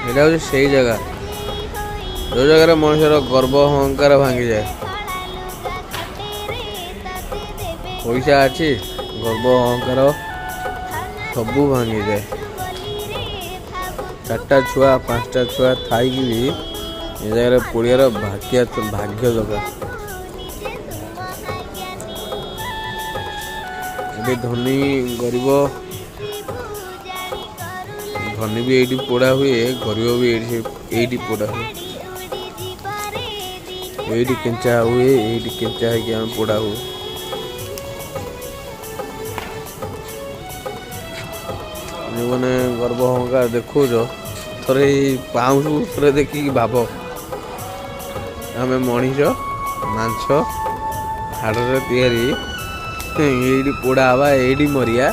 এটা হচ্ছে সেই জায়গা जो जगह मनुष्यर गर्व अहंकार भांगी जाए पैसा अच्छी गर्व अहंकार सबू भांगी जाए। 4टा छुआ 5टा छुआ थी भी ये जगह पड़ियार भाग्य दरकार। ये धनी गरीब धनी भी ये पोड़ा हुए गरीब भी ये पोड़ा हुए ये केंचा हुए ये केंचा है कि हम पोड़ा हुए मैंने गर्व अहंकार देखो थे पाऊँ थे देखिए भाव आम मनीष मांस हाड़ या पोड़ा हवा ये मरिया